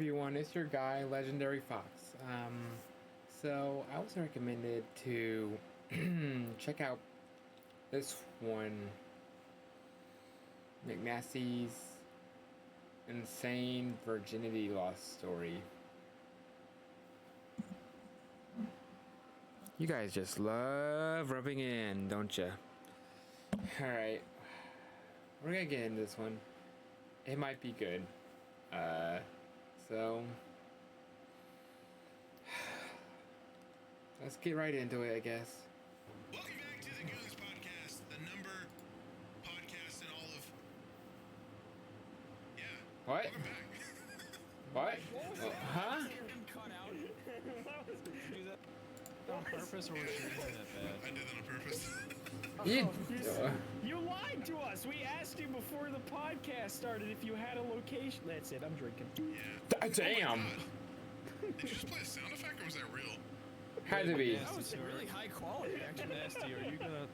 everyone, it's your guy, Legendary Fox. So I was recommended to check out this one, MCNASTY'S Insane Virginity Loss Story. You guys just love rubbing in, don't ya? Alright, we're gonna get into this one. It might be good. So let's get right into it, I guess. Welcome back to the Goons Podcast, the number podcast in all of... Yeah. What? Welcome back. What? Huh? Cut out. Did you do that on purpose, or was you doing that bad? I did that on purpose. You lied to us. We asked you before the podcast started if you had a location. That's it. I'm drinking. Yeah. Damn. Oh my God. Did you just play a sound effect, or was that real? Had to be. That was really high quality, actually. Nasty, are you gonna...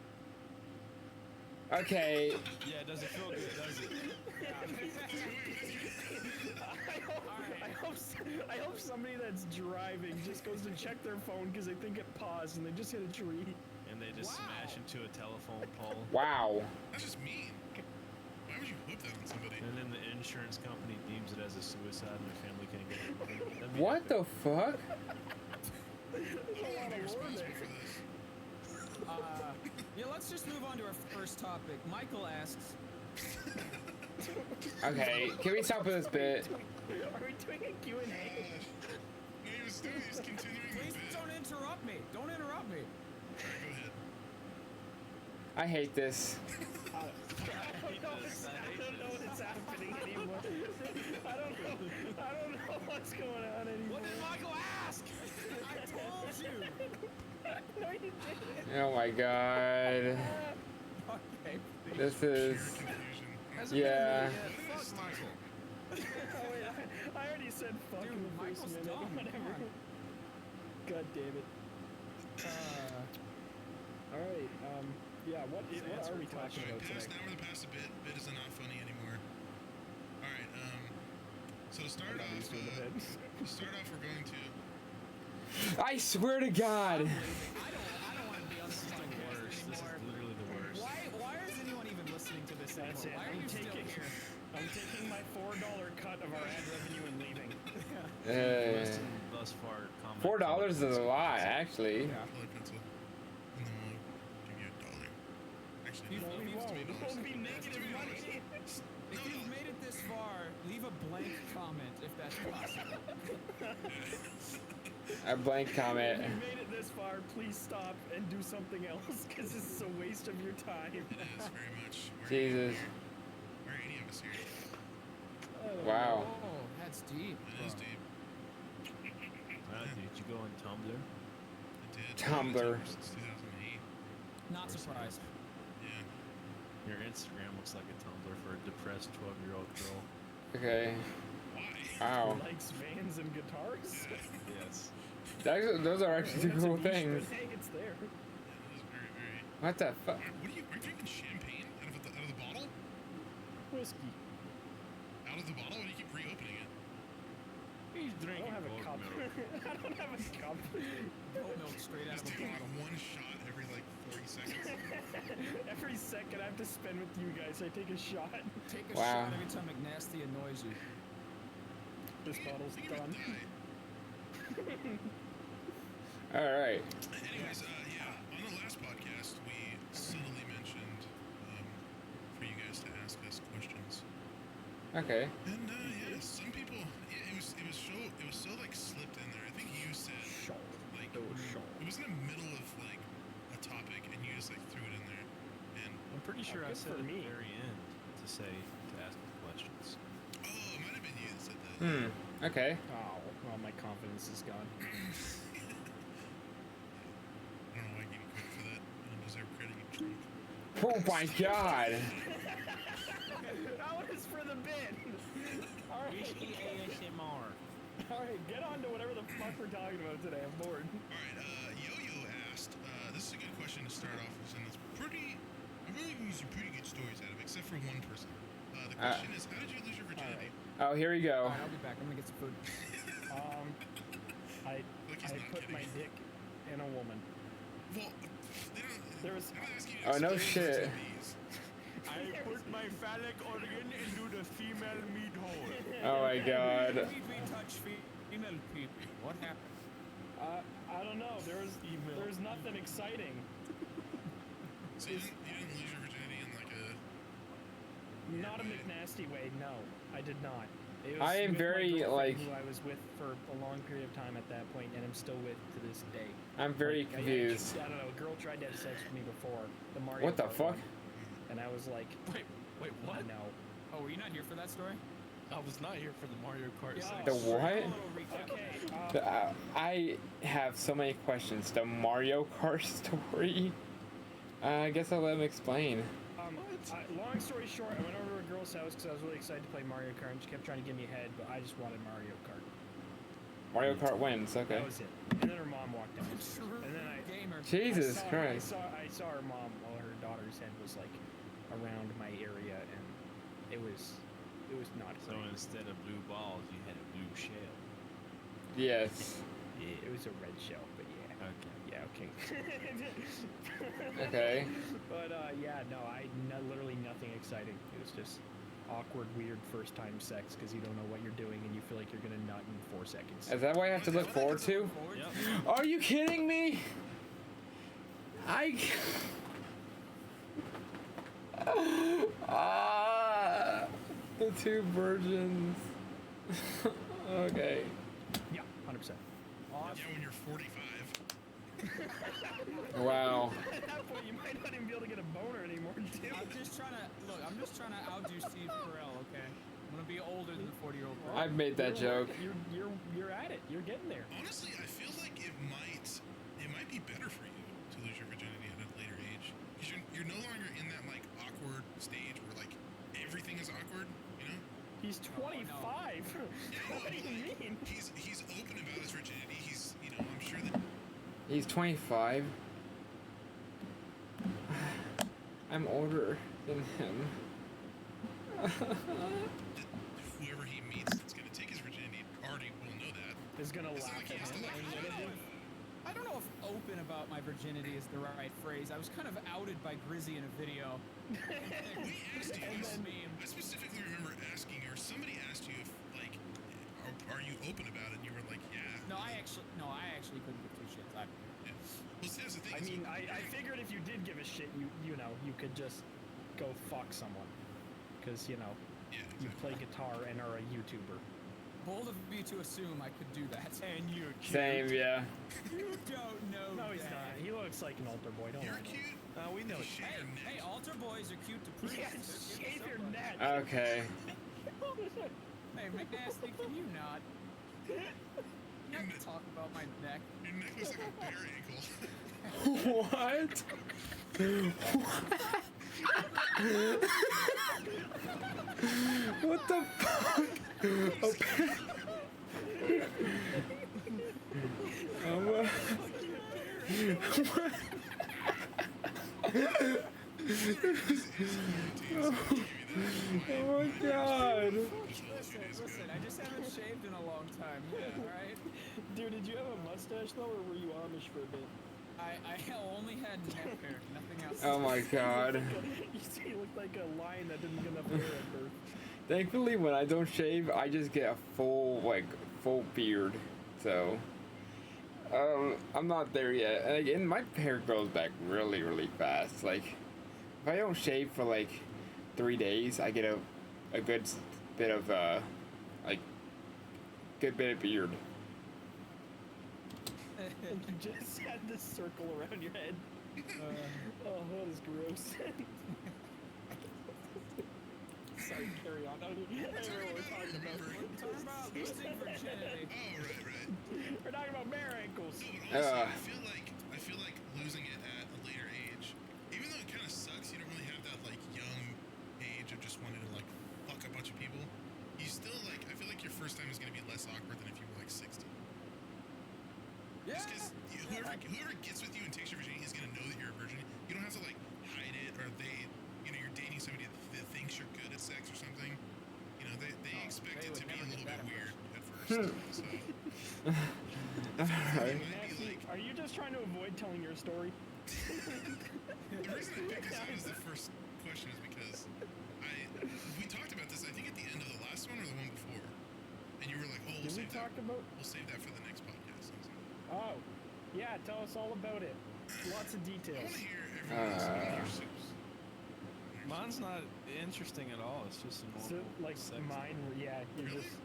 Okay. Yeah, does it feel good, does it? I hope somebody that's driving just goes to check their phone because they think it paused and they just hit a tree. And they just smash into a telephone pole. Wow. That's just mean. Why would you whip that on somebody? And then the insurance company deems it as a suicide and their family can't get it. What the fuck? I don't want to be responsible for this. Yeah, let's just move on to our first topic. Michael asks... Okay, can we stop with this bit? Are we doing a Q&A? No, he was continuing the Please bit. don't interrupt me. Don't interrupt me. Alright, go ahead. I hate this. I don't know what's happening anymore. I don't know what's going on anymore. What did Michael ask? I told you. No, you didn't. Oh my god. Okay. This is... Confusion. Yeah. Fuck Michael. Oh, wait, I already said fuck Dude, in the first Michael's minute. dumb. Whatever. God damn it. Alright, yeah, what are we talking about today? Now we're past the bit. Bit is not funny anymore. Alright, so to start off, we're going to... I swear to God. I don't want to be on this This is literally the worst. Why is anyone even listening to this That's it. anymore? Why are you still here? I'm taking my $4 cut of our ad revenue and leaving. Listen, thus far, comment. $4 is a lot, actually. Yeah. Colored pencil. And then we'll give you $1. Actually, No, no, we won't. It won't be negative money. If you've made it this far, leave a blank comment if that's possible. A blank comment. If you made it this far, please stop and do something else, because this is a waste of your time. It is very much. Jesus. Where are any of us here? Wow. Oh, that's deep. It is deep. Did you go on Tumblr? I did. Tumblr. Since 2008. Not surprised. Yeah. Your Instagram looks like a Tumblr for a depressed 12-year-old girl. Okay. Why? Wow. Likes vans and guitars. Yes. Those are actually two That's a cool niche, things. but hey, it's there. That is very, very... What the fuck? What are you drinking champagne out of the bottle? Whiskey. Out of the bottle? Why do you keep reopening it? He's I drinking don't have a goat cup. milk. I don't have a cup. Goat milk straight out Just of a taking like bottle. one shot every like 40 seconds. Every second I have to spend with you guys, I take a shot. Take a Wow. shot every time McNasty annoys you. This bottle's Think you're done. gonna die. Alright. Anyways, yeah, on the last podcast, we subtly mentioned for you guys to ask us questions. Okay. And yeah, some people, it was so like slipped in there. I think you said like it was in the middle of like a topic, and you just like threw it in there. And I'm pretty sure I good said for at the me. very end to ask me questions. oh, it might have been you that said that. Okay. Oh, well, my confidence is gone. I don't know why I gave you credit for that. I don't deserve credit, you drunk. Oh my god. That was for the bit. All right. ASMR. All right, get on to whatever the fuck we're talking about today. I'm bored. Alright, Yo-Yo asked, this is a good question to start off with, and it's pretty, I'm really getting some pretty good stories out of it, except for one person. The question is, how did you lose your virginity? Oh, here we go. Alright, I'll be back. I'm gonna get some food. I Look, he's not put kidding. my dick in a woman. Well, they don't. There was- they're not asking you Oh, no experiences shit. with these. I put my phallic organ into the female meat hole. Oh my god. We touch female people. What happened? I don't know. There's nothing exciting. So you didn't lose your virginity in like a. Not a McNasty way. No, I did not. It I am with my very, girlfriend like- who I was with for a long period of time at that point, and I'm still with to this day. I'm very Like, confused. I don't know. A girl tried to have sex with me before the Mario. What the Kart fuck? one, and I was like, Wait, what? no. Oh, were you not here for that story? I was not here for the Mario Kart Yeah. sex. The what? A little recap. Okay. I have so many questions. The Mario Kart story? I guess I'll let him explain. Long story short, I went over to a girl's house because I was really excited to play Mario Kart, and she kept trying to give me a head, but I just wanted Mario Kart. Mario Kart wins, okay. That was it. And then her mom walked out. True And then gamer. Jesus Christ. I saw her mom while her daughter's head was like around my area, and it was not So great. instead of blue balls, you had a blue shell. Yes. It was a red shell, but yeah. Okay. Yeah, okay. Okay. But literally nothing exciting. It was just awkward, weird first time sex because you don't know what you're doing and you feel like you're gonna nut in 4 seconds. Is that what I have to look forward to? Yep. Are you kidding me? The two virgins. Okay. Yeah, 100%. Yeah, when you're 45. Wow. At that point, you might not even be able to get a boner anymore, dude. I'm just trying to outdo Steve Carell, okay? I'm gonna be older than the 40-year-old boy. I've made that joke. You're at it. You're getting there. Honestly, I feel like it might be better for you to lose your virginity at a later age, because you're no longer in that like awkward stage where like everything is awkward, you know? He's 25. What do you mean? He's open about his virginity. He's, you know, I'm sure that He's 25. I'm older than him. whoever he meets that's gonna take his virginity already will know that. Is gonna It's laugh not like he at has to him. like, and get it. I don't know if open about my virginity is the right phrase. I was kind of outed by Grizzy in a video. We asked you. And then meme. I specifically remember asking you, or somebody asked you if like, are you open about it? And you were like, yeah. No, I actually couldn't give two shits. Yeah. Well, see, that's the thing. I is, mean, I figured if you did give a shit, you know, you could just go fuck someone. Because, you know, yeah, you exactly. play guitar and are a YouTuber. Bold of me to assume I could do that. And you're cute. Same, yeah. You don't know No, he's that. not. He looks like an altar boy. Don't You're lie. cute. We know You it. shave your neck. Hey, altar boys are cute to priests. Yeah, They're cute shave to your somebody. neck. Okay. Hey, McNasty, can you not? You have to talk about my neck. Your neck looks like a bear ankle. What? What the fuck? Okay. Oh my god. Listen, I just haven't shaved in a long time. Alright? Dude, did you have a mustache though, or were you Amish for a bit? I only had neck hair, nothing else. Oh my god. You see, you look like a lion that didn't get enough hair at birth. Thankfully, when I don't shave, I just get a full beard. So, I'm not there yet. And again, my hair grows back really, really fast. Like, if I don't shave for like 3 days, I get a good bit of good bit of beard. And you just had this circle around your head. Oh, that is gross. Sorry, carry on. I don't know what we're talking about. We're talking about losing virginity. Oh, right. We're talking about bear ankles. No, but honestly, I feel like losing it at a later age, even though it kind of sucks, you don't really have that like young age of just wanting to like fuck a bunch of people. You still like, I feel like your first time is gonna be less awkward than if you were like 60. Yeah. Just because whoever gets with you and takes your virginity is gonna know that you're a virgin. You don't have to like hide it, or they, you know, you're dating somebody that thinks you're good at sex or something. expect They it would to be a never little get bit that weird impression. at first. So Alright. it might be like Are you just trying to avoid telling your story? the reason I picked this out as the first question is because we talked about this I think at the end of the last one or the one before, and you were like, "Oh, Did we talk about? we'll save that for the next podcast." I was like, Oh, yeah. Tell us all about it. Lots of I details. want to hear everyone's. I want to hear Soup's. Mine's not interesting at all. It's just a So, normal like sex. mine, yeah, you Really? just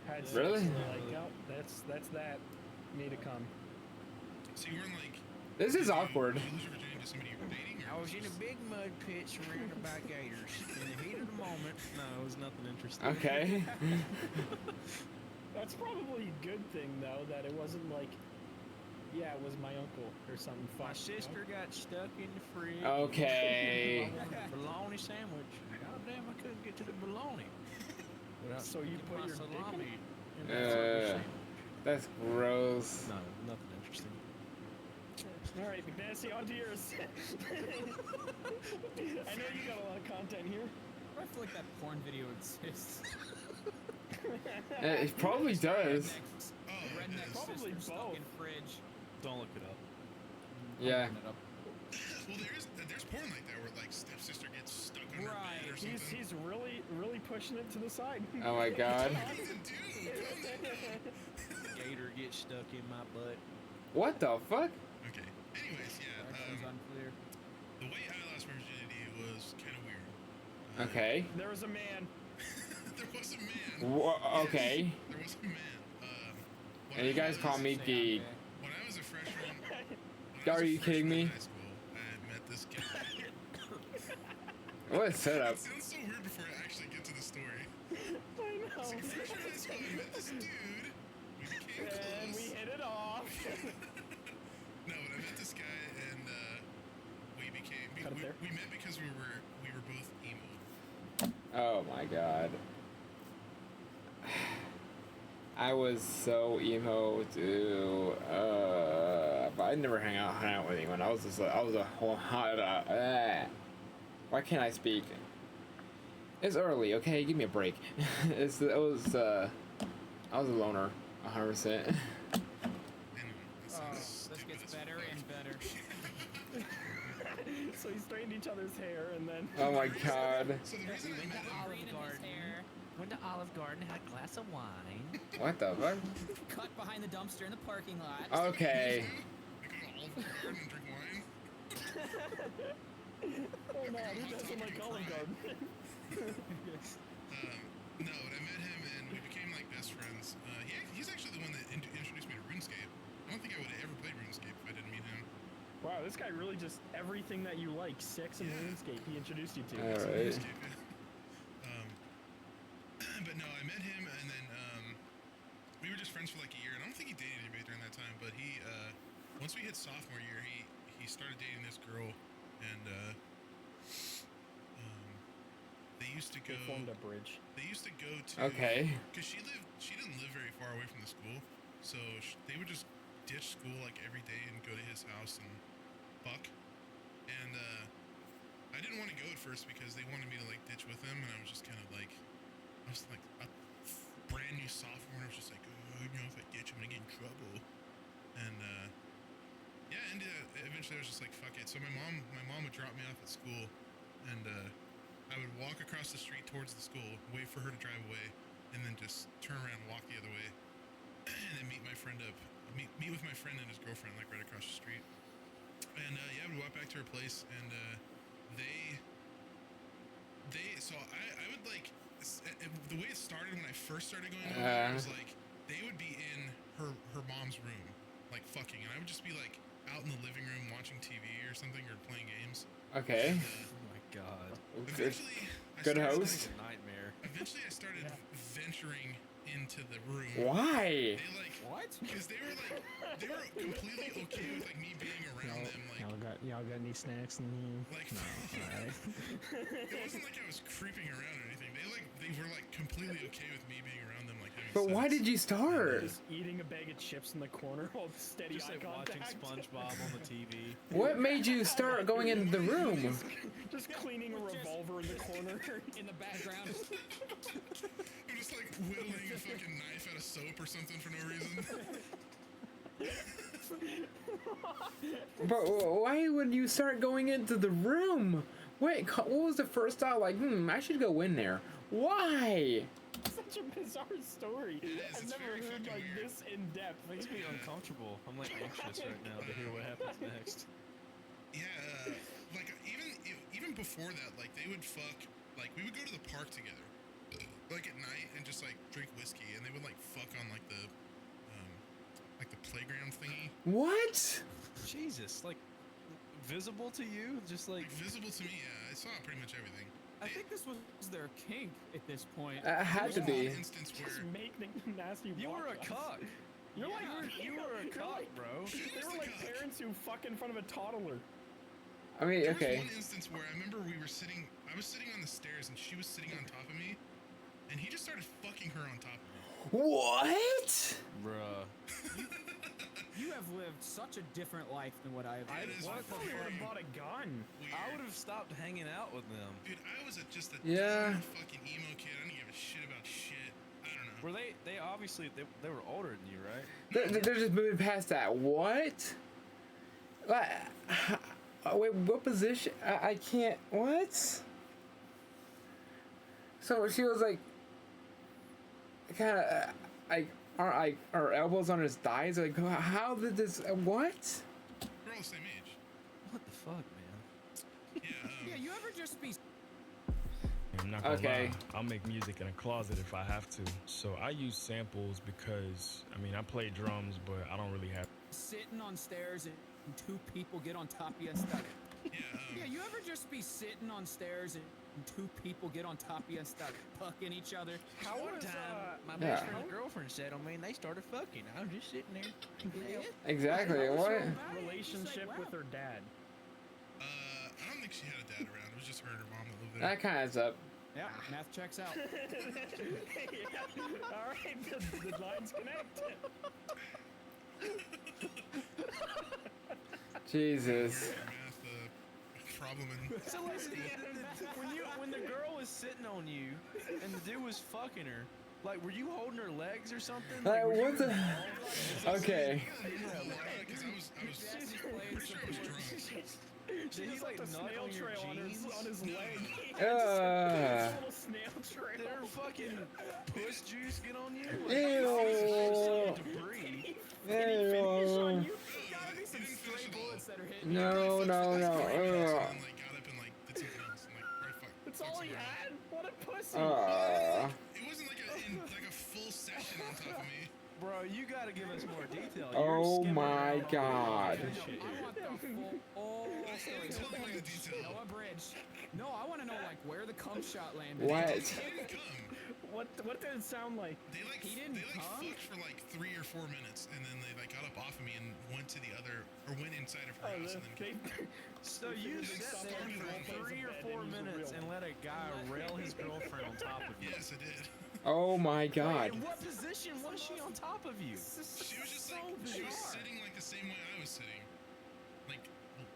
had sex Really? and you're like, oh, that's that. Me to come. So you weren't like. This is did you- awkward. Did you lose your virginity to somebody you were dating? Or I was in a just- big mud pit surrounded by gators. In the heat of the moment, No, it was nothing interesting. Okay. That's probably a good thing though, that it wasn't like, yeah, it was my uncle or something. my fucked, you know? sister got stuck in the fridge. Okay. I wanted a bologna sandwich. God damn, I couldn't get to the bologna. Without So you getting put my your dick in salami it? in that fucking sandwich. That's gross. No, nothing interesting. All right, McNasty, on to yours. I know you got a lot of content here. I feel like that porn video exists. It probably does. Rednecks, Oh, it redneck is. Probably sister stuck both. in fridge. Don't look it up. Yeah. Looking it up. Well, there's porn like that where like stepsister gets stuck on her Right, bed or something. He's really pushing it to the side. Oh my god. What does it do? Gator gets stuck in my butt. What the fuck? Okay. Anyways, yeah. Directions unclear. The way I lost my virginity was kind of weird. Okay. There was a man. There was a man. Okay. There was a man. When And you I guys was- call me Say I'm geek. gay. When I was a freshman. when I was Are a you kidding freshman in me? high school, I met this guy. What a setup. It sounds so weird before I actually get to the story. I know. So freshman in high school, I met this dude. We became And close. we hit it off. No, but I met this guy and we became Cut it there. we met because we were both emo. Oh my god. I was so emo too. But I never hung out with anyone. I was a whole Why can't I speak? It's early, okay? Give me a break. I was a loner, 100%. Anyway, that Oh, sounds this stupid gets as better fuck. and better. So he straightened each other's hair and then. Oh my god. So the reason I met him, Olive Garden. Went to Olive Garden, had a glass of wine. What the fuck? Cut behind the dumpster in the parking lot. Okay. we go to Olive Garden and drink wine. Oh no, who doesn't like Olive Garden? No, but I met him and we became like best friends. He's actually the one that introduced me to RuneScape. I don't think I would have ever played RuneScape if I didn't meet him. Wow, this guy really just everything that you like, sex and RuneScape, he introduced you to. Alright. RuneScape, yeah. But no, I met him and then we were just friends for like a year, and I don't think he dated anybody during that time. But he, once we hit sophomore year, he started dating this girl, and they used to go. They formed a bridge. They used to go to. Okay. Because she didn't live very far away from the school, so they would just ditch school like every day and go to his house and fuck. And I didn't want to go at first because they wanted me to like ditch with them, and I was just kind of like, I was like a brand new sophomore, and I was just like, oh, you know, if I ditch, I'm gonna get in trouble. And yeah, and eventually I was just like, fuck it. So my mom would drop me off at school, and I would walk across the street towards the school, wait for her to drive away, and then just turn around and walk the other way, and then meet my friend up, meet with my friend and his girlfriend like right across the street. And yeah, I would walk back to her place, and so I would like the way it started when I first started going over there was like they would be in her mom's room like fucking, and I would just be like out in the living room watching TV or something or playing games. Okay. Oh my god. Eventually, Good I started, host. It's a nightmare. Eventually, I started venturing into the room. Why? They like What? because they were completely okay with like me being around them. Like y'all got any snacks in here? like Alright. it wasn't like I was creeping around or anything. They were like completely okay with me being around them, like having But why did you start? Just eating a bag of chips in the corner while steady Just eye like watching contact. SpongeBob on the TV. What made you start going into the room? Just cleaning a revolver in the corner. In the background. I'm just like whittling a fucking knife out of soap or something for no reason. But why would you start going into the room? Wait, what was the first thought? Like, I should go in there. Why? Such a bizarre story. I've it's never very heard fucking like weird. this in depth. Makes me uncomfortable. I'm like anxious right now to hear what happens next. Yeah, like even before that, like they would fuck. Like we would go to the park together, like at night, and just like drink whiskey, and they would like fuck on like the playground thingy. What? Jesus, like visible to you? Just like Like visible to me, yeah. I saw pretty much everything. I think this was their kink at this point. Had to One be. instance where Just make the nasty. you were a walk-ons. cock. You're like You were a you're cock, like- bro. They were like parents who fuck in front of a toddler. I mean, there was okay. one instance where I remember I was sitting on the stairs and she was sitting on top of me, and he just started fucking her on top of me. What? Bruh. You have lived such a different life than what I have. It is I thought you would very have bought a gun. weird. I would have stopped hanging out with them. Dude, I was just a Yeah. dumb fucking emo kid. I didn't give a shit about shit. I don't know. Were they obviously they were older than you, right? They're just moving past that. What? Wait, what position? I can't. What? So she was like, kind of, like, our elbows on his thighs. Like, how did this? What? We're all the same age. What the fuck, man? Yeah. Yeah, you ever just be I'm not gonna Okay. lie, I'll make music in a closet if I have to. So I use samples because, I mean, I play drums, but I don't really have. sitting on stairs and two people get on top of you and start? Yeah, you ever just be sitting on stairs and two people get on top of you and start fucking each other? How One was time, my Yeah. best friend's girlfriend sat on me and they started fucking. I was just sitting there. Exactly. how was What? her relationship Wow. with her dad? I don't think she had a dad around. It was just her and her mom that lived there. That kind of is up. Yeah, math checks out. Yeah. All right, the lines connect. Jesus. Math problem and So listen, when the girl was sitting on you and the dude was fucking her, like were you holding her legs or something? Like, were What you, the? Okay. because I was pretty sure I was drunk. She Did he just like left a nut snail on your trail on jeans? his leg. Uh. Just a little snail Did trail. her fucking puss juice get on you? Like, Ew. debris. Finish on Ew. you. Gotta be some stray bullets that are hitting you. No, no, no. And then Ugh. like got up and like did something else and like right fuck. That's fucked all he somewhere else. had? What a pussy. It wasn't like a full session on top of me. Bro, you gotta give us more detail. Oh You're skimming my around all God. over this shit I here. want the full story. Tell me like the detail. No abridged. No, I want to know like where the cum shot landed. What? He didn't come. What did it sound like? They like He didn't they like come? fucked for like 3 or 4 minutes, and then they like got up off of me and went to the other or went inside of her house and then came. So you sat there for 3 or 4 minutes and let a guy rail his girlfriend on top of you. Yes, I did. Oh my Wait, God. in what position was she on top of you? She was just like she was sitting like the same way I was sitting, like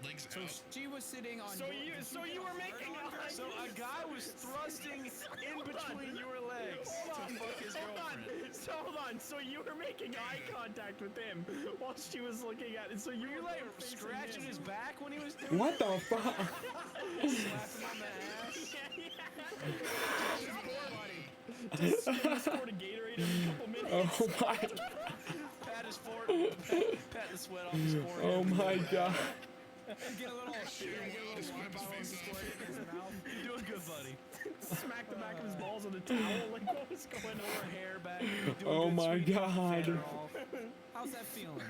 legs So out. she was sitting on. So you were making a So a guy was thrusting in between your legs to fuck his girlfriend. Hold on. So you were making eye contact with him while she was looking at it. So Were you were like facing scratching him. his back when he was doing What the fuck? it? Slapping him on the ass? Just scored a Gatorade every couple minutes. Oh my. Pat his forehead, pat the sweat off his forehead. Oh my God. Get a little. Get a little water bottle and squirt it in his mouth. You're doing good, buddy. Smack the back of his balls with a towel. Like what was going Or on? hair back. You're doing Oh good, my sweetie. God. Fan her off. How's that feeling?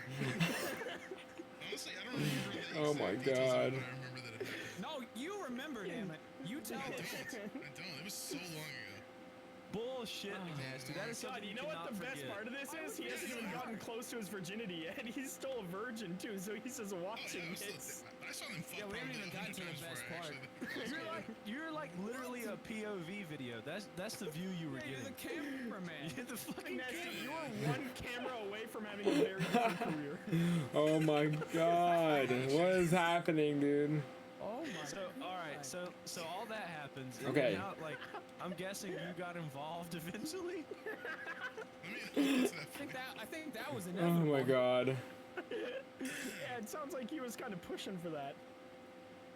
Honestly, I don't remember the Oh my exact details of God. it, but I remember that it happened. No, you remember, damn it. You tell us. I don't. It was so long ago. bullshit, McNasty. That is God, something you know what the best part of this is? He hasn't even gotten close to his virginity yet. He's still a virgin too, so he's just watching it. I saw them fuck. Yeah, we haven't even gotten to the best part. You're like literally a POV video. That's the view you were You're getting. the cameraman. You're the fucking Nasty, cameraman. you are one camera away from having a very different career. Oh my god. What is happening, dude? Oh my. So all right, so all that happens. And Okay. Now, like, I'm guessing you got involved eventually. I think that was Oh inevitable. my god. Yeah, it sounds like he was kind of pushing for that.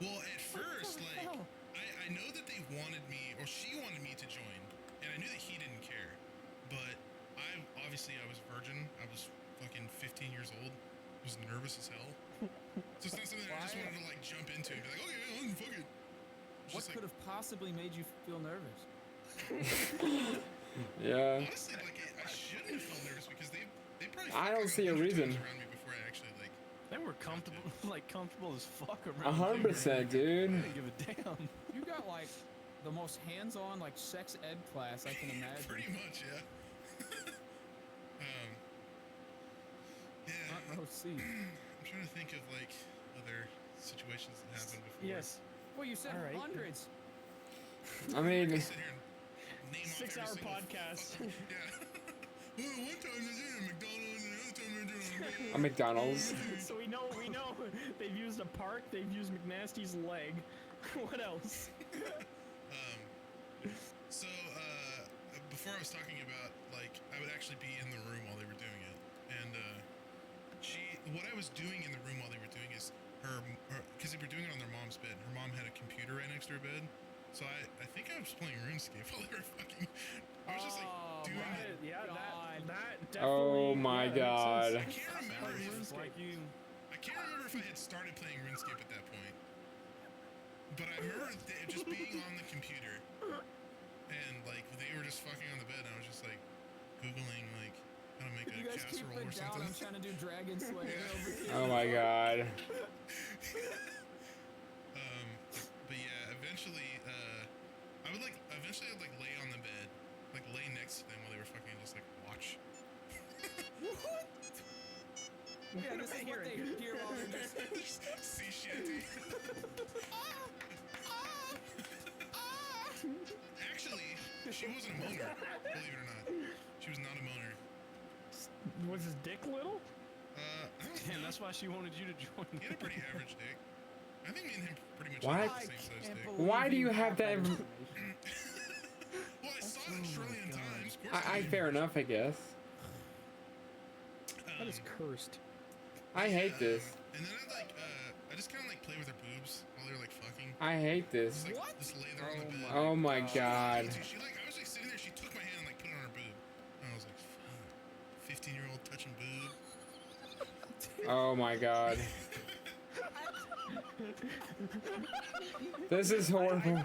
Well, at first, like, hell? I know that they wanted me, or she wanted me to join, and I knew that he didn't care. But I was virgin. I was fucking 15 years old. I was nervous as hell. So it's not something that I just wanted to like jump into and be like, okay, fuck it. What could have possibly made you feel nervous? Yeah. Honestly, like, I shouldn't have felt nervous because they probably. I don't see a 100 reason. times around me before I actually like. They were comfortable, like comfortable as fuck around. 100%, dude. I didn't give a damn. You got like the most hands-on like sex ed class I can imagine. Pretty much, yeah. Yeah. Front row seat. I'm trying to think of like other situations that happened before. Yes. Well, you said All right. hundreds. I mean, Sit here and name off every 6-hour single podcast. fucking- yeah. Well, one time I did a McDonald's, and the other time I did a McDonald's. So we know they've used a park, they've used McNasty's leg. What else? So, before I was talking about, like, I would actually be in the room while they were doing it. And, what I was doing in the room while they were doing is because they were doing it on their mom's bed. Her mom had a computer right next to her bed. So I think I was playing RuneScape while they were fucking. I was just like doing it. Yeah, that definitely. Oh my god. I can't remember if Like you. I can't remember if I had started playing RuneScape at that point. But I remember it just being on the computer. And like they were just fucking on the bed and I was just like Googling like how to make You a guys keep casserole or it down. something. I'm trying to do Dragon Slayer over here. Oh my god. But yeah, eventually I'd like lay on the bed, like lay next to them while they were fucking just like watch. Yeah, this is what they hear while they're just. Sea shanty. Actually, she wasn't a moaner, believe it or not. She was not a moaner. Was his dick little? I don't Damn, know. that's why she wanted you to join. He had a pretty average dick. I think me and him pretty much What? had the same size dick. Why do you have that? Well, I saw it a trillion times. Of course I did. fair enough, I guess. That is cursed. I hate this. And then I just kind of like play with her boobs while they were like fucking. I hate this. Just, like, just lay there on the bed. Oh my god. She like I was like sitting there. She took my hand and like put it on her boob. And I was like, fuck. 15-year-old touching boob. Oh my god. This is horrible.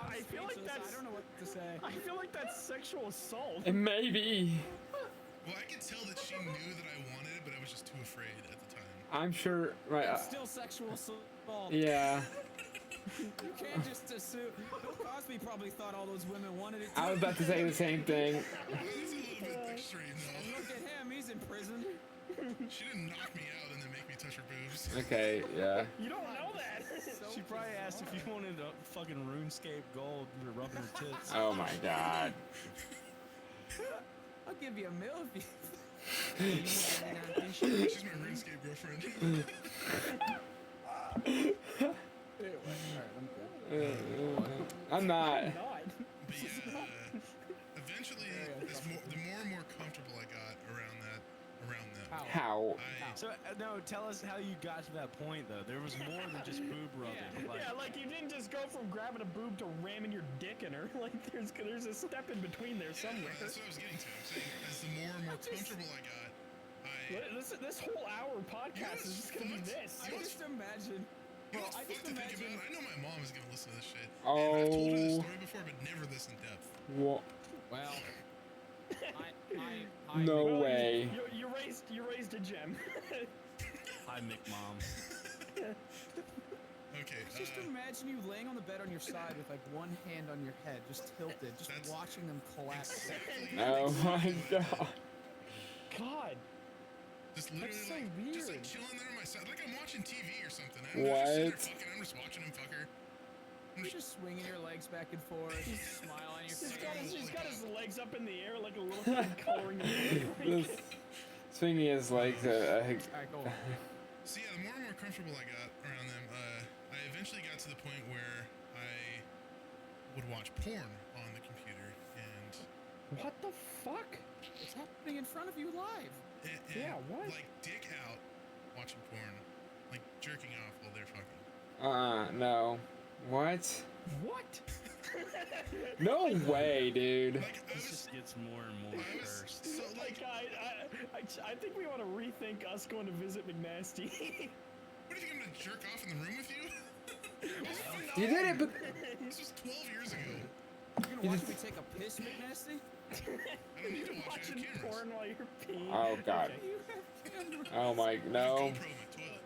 I feel like that's. I don't know what to say. I feel like that's sexual assault. It may be. Well, I could tell that she knew that I wanted it, but I was just too afraid at the time. I'm sure. Right. It's still sexual assault. Yeah. You can't just assume. Bill Cosby probably thought all those women wanted it too. I was about to say the same thing. It's a little bit extreme, And though. look at him, he's in prison. She didn't knock me out and then make me touch her boobs. Okay. Yeah. You don't know that. She probably asked if you wanted a fucking RuneScape gold for rubbing her tits. Oh my god. I'll give you a meal if you. She's my RuneScape girlfriend. I'm not. Not. But yeah, eventually, the more and more comfortable I got around that, How? So no, tell us how you got to that point though. There was more than just boob rubbing. Like, Yeah, like you didn't just go from grabbing a boob to ramming your dick in her. Like there's a step in between there somewhere. That's what I was getting to. I'm saying, as the more and more comfortable I got, This whole hour podcast is just gonna be this. I just imagine. You know Well, what's I just fucked to think imagine. about? I know my mom is gonna listen to this shit. And I've told her this story before, but never this in depth. Wha- Well, No Well, way. You raised a gem. hi, McMom. Okay. Just imagine you laying on the bed on your side with like one hand on your head, just tilted, just watching them collapse. Oh my god. God. Just literally That's so just like weird. chilling there on my side, like I'm watching TV or something. I'm just sitting there fucking. I'm just watching him fucker. You're just swinging your legs back and forth, smile on your face. He's got his legs up in the air like a little kid coloring the Just swinging his legs. Alright, go on. So yeah, the more and more comfortable I got around them, I eventually got to the point where I would watch porn on the computer, and What the fuck? It's happening in front of you live. and Yeah, what? like dick out, watching porn, like jerking off while they're fucking. No. What? What? No way, dude. Like I This was, just gets more and more I was cursed. so like, I think we want to rethink us going to visit McNasty. what do you think I'm gonna jerk off in the room with you? You did it, but This was 12 years ago. You're gonna watch me take a piss, McNasty? I don't need to watch it. I Watching have cameras. porn while you're peeing. Oh god. You have cameras. Oh my no. GoPro in my toilet.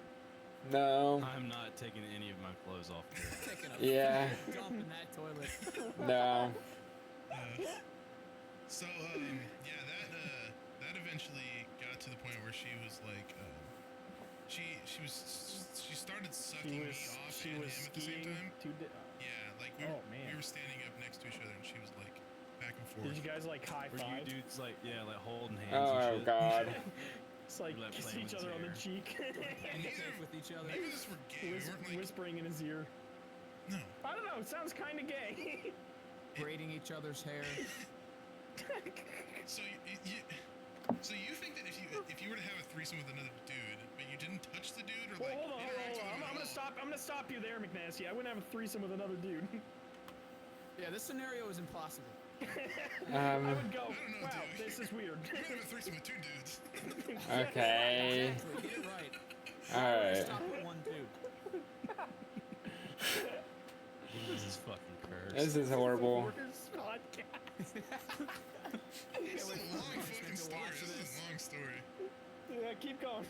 No. I'm not taking any of my clothes off here. Taking a Yeah. dump in that toilet. No. So yeah, that eventually got to the point where she was like, she started sucking me off She and was him at the same skiing. time. Yeah, like we Oh, man. were standing up next to each other and she was like back and forth. Did you guys like high Were five? you dudes like, yeah, like holding hands Oh and shit? god. It's like Like kiss playing each with other on the his cheek. Handshake with each other. Neither of us were gay. We weren't like Whispering in his ear. no. I don't know. It sounds kind of gay. Braiding each other's hair. So so you think that if you were to have a threesome with another dude, but you didn't touch the dude or Well, like hold on. interact with him I'm at gonna all? stop. I'm gonna stop you there, McNasty. I wouldn't have a threesome with another dude. Yeah, this scenario is impossible. I would go. I don't know, Wow, dude. this is weird. You're gonna have a threesome with two dudes. Okay. Exactly, get it right. Alright. Stop at one dude. This is fucking cursed. This is horrible. Worst podcast. This is a long fucking story. This is a long story. Yeah, keep going.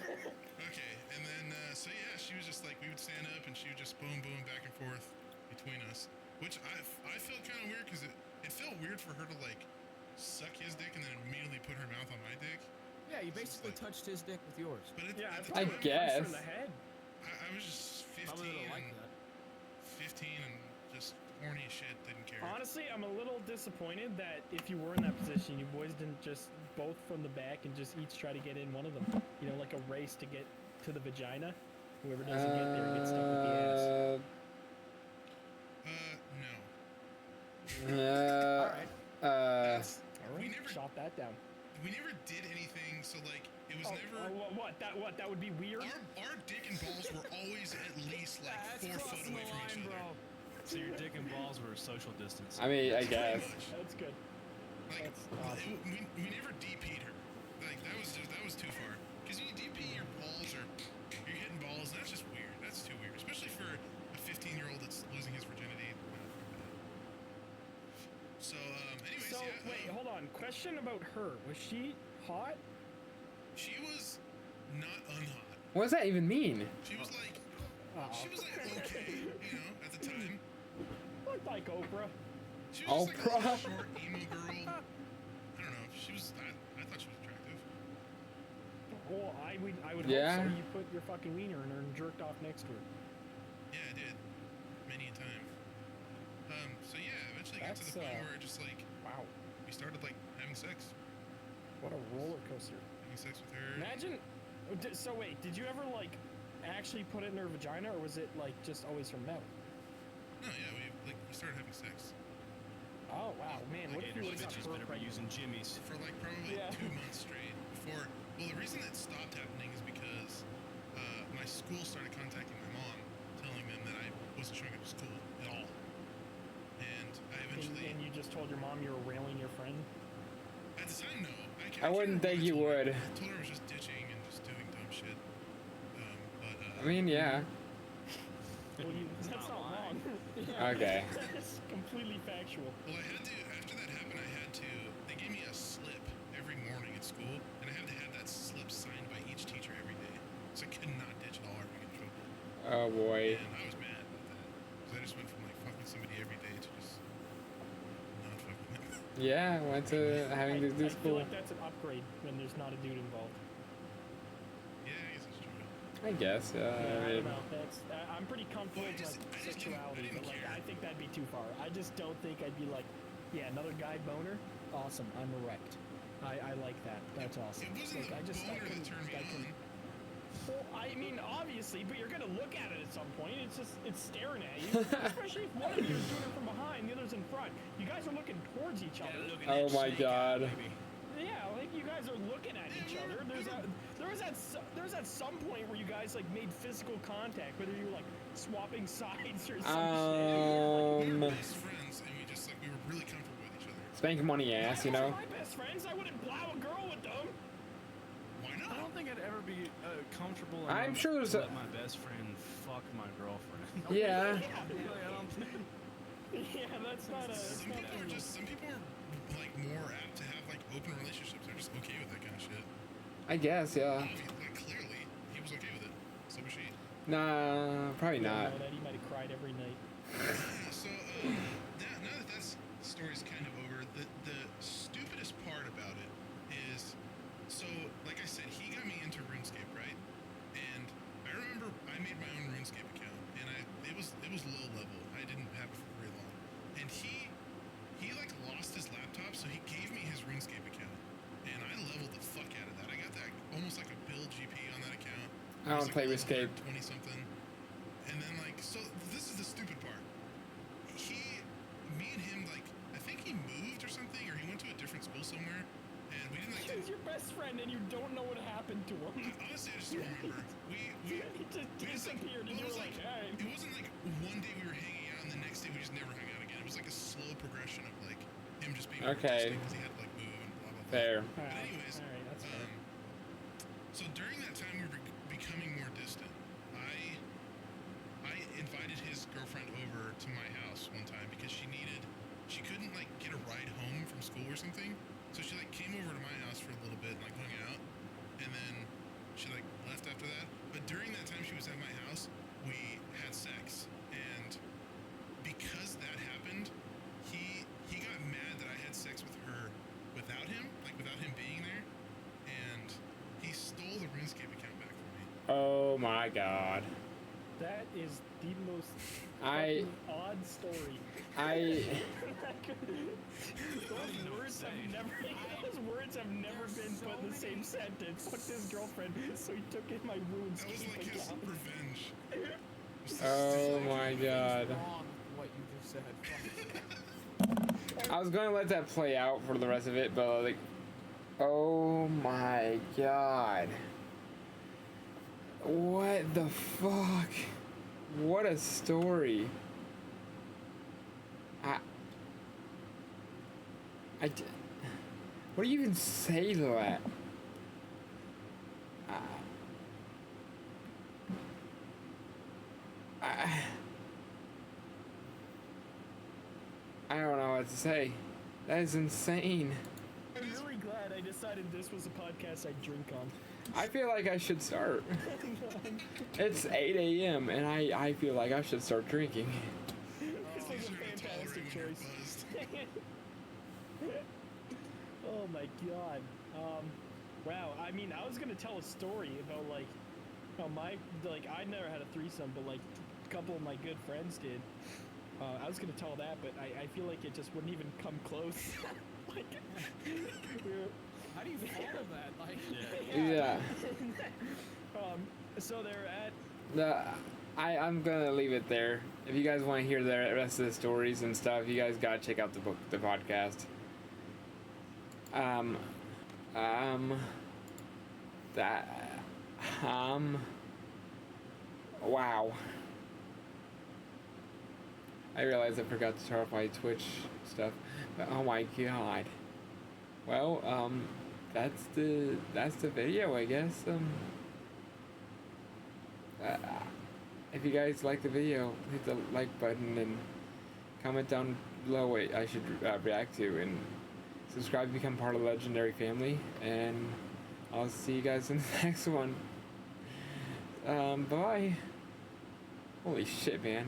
Okay, and then so yeah, she was just like we would stand up and she would just boom boom back and forth between us, which I felt kind of weird because it felt weird for her to like suck his dick and then immediately put her mouth on my dick. Yeah, you basically touched his dick with yours. But Yeah, at the I time, guess. In the head. I was just 15 Probably would have liked and that. 15 and just horny as shit, didn't care. Honestly, I'm a little disappointed that if you were in that position, you boys didn't just both from the back and just each try to get in one of them. You know, like a race to get to the vagina. Whoever doesn't get there gets stuck with the ass. No. Alright. That's, All right, we never shot that down. we never did anything. So like it was never. What? That would be weird. Our dick and balls were always at least like That's 4 foot crossing away the from each line, other. bro. So your dick and balls were social distance. I mean, I Pretty guess. much. That's good. Like That's awesome. we never DP'd her. Like that was too far. Because when you DP your balls or you're hitting balls, that's just weird. That's too weird, especially for a 15-year-old that's losing his virginity. So anyways, So yeah. wait, hold on. Question about her. Was she hot? She was not unhot. What does that even mean? She was like Uh-oh. okay, you know, at the time. Looked like Oprah. She was just like a Oprah. little short emo girl. I don't know. She was. I thought she was attractive. Well, I would Yeah. hope so. You put your fucking wiener in her and jerked off next to her. Yeah, I did. Many a time. So yeah, eventually got to the That's, point where it just like Wow. we started like having sex. What a roller coaster. Having sex with her. Imagine. So wait, did you ever like actually put it in her vagina, or was it like just always her mouth? No, yeah, we started having sex Oh wow, man! What if you would have got bitches her better be pregnant? using Jimmy's. for like probably Yeah. 2 months straight before. Well, the reason that stopped happening is because my school started contacting my mom, telling them that I wasn't showing up to school at all. And I eventually, And you just told your mom you were railing your friend. at the time, no. I wouldn't think you would. I told her I was just ditching and just doing dumb shit. I mean, yeah. Well, that's not wrong. Okay. It's completely factual. Well, I had to, after that happened, they gave me a slip every morning at school, and I had to have that slip signed by each teacher every day. So I could not ditch at all or get in trouble. Oh boy. And I was mad. Yeah, went to having to do I feel school. like that's an upgrade when there's not a dude involved. Yeah, I guess that's true. I guess. Yeah, I I don't mean, know. I'm pretty comfortable Well, I with just my didn't sexuality, but like care. I think that'd be too far. I just don't think I'd be like, yeah, another guy boner, awesome. I'm erect. I like that. That's awesome. It wasn't Like, the boner that turned me on. Well, I mean, obviously, but you're gonna look at it at some point. It's staring at you, especially if one of you is doing it from behind, the other's in front. You guys are looking towards each other. oh my god. Yeah, like you guys are looking at each other. There's at some point where you guys like made physical contact, whether you were like swapping sides or some We Um, were best friends, and we were really comfortable with each other. spank money shit. ass, you If I know? was my best friends, I wouldn't plow a girl with them. Why I not? don't think I'd ever be comfortable enough I'm sure there's to a- let my best friend fuck my girlfriend. Yeah. Like, I don't think. Yeah, that's not a. Some people are like more apt to have like open relationships. They're just okay with that kind of shit. I guess, yeah. Like clearly, he was okay with it. So was she. Nah, probably not. That he might have cried every night. So now that story's kind of over, the stupidest part about it is, so like I said, he got me into RuneScape, right? And I remember I made my own RuneScape account, and it was low level. I didn't have it for very long, and he like lost his laptop, so he gave me his RuneScape account, and I leveled the fuck out of that. I got that almost like a build GP on that account. I don't play RuneScape. 20 something. And then like, so this is the stupid part. Me and him, like, I think he moved or something, or he went to a different school somewhere, and we didn't like. He's your best friend, and you don't know what happened to him. Honestly, I just don't remember. He just disappeared, and you were like, hey. It wasn't like one day we were hanging out, and the next day we just never hung out again. It was like a slow progression of like him just being Okay. because he had to like move and blah blah blah. Fair. But anyways, Alright, that's fair. so during that time we were becoming more distant. I invited his girlfriend over to my house one time because she couldn't like get a ride home from school or something. So she like came over to my house for a little bit and like hung out, and then she like left after that. But during that time she was at my house, we had sex, and because that happened, he got mad that I had sex with her without him, like without him being there, and he stole the RuneScape account back from me. Oh my god. That is the most I- fucking odd story. Those words have never been so put in the same many- sentence. Fuck his girlfriend, so he took in my wounds. That was like his revenge. Oh my god. Wrong with what you just said. I was gonna let that play out for the rest of it, but like, oh my god. What the fuck? What a story. What do you even say to that? I don't know what to say. That is insane. I'm really glad I decided this was a podcast I drink on. I feel like I should start. It's 8 a.m. and I feel like I should start drinking. This was a fantastic choice. Oh my god. Wow. I mean, I was gonna tell a story about like, I never had a threesome, but like, a couple of my good friends did. I was gonna tell that, but I feel like it just wouldn't even come close. Like, How do you follow that? Like, Yeah. So they're at. I'm gonna leave it there. If you guys want to hear the rest of the stories and stuff, you guys gotta check out the podcast. Wow. I realized I forgot to turn off my Twitch stuff. But oh my god. Well, that's the video, I guess. If you guys like the video, hit the like button and comment down below what I should react to, and subscribe to become part of the legendary family. And I'll see you guys in the next one. Bye. Holy shit, man.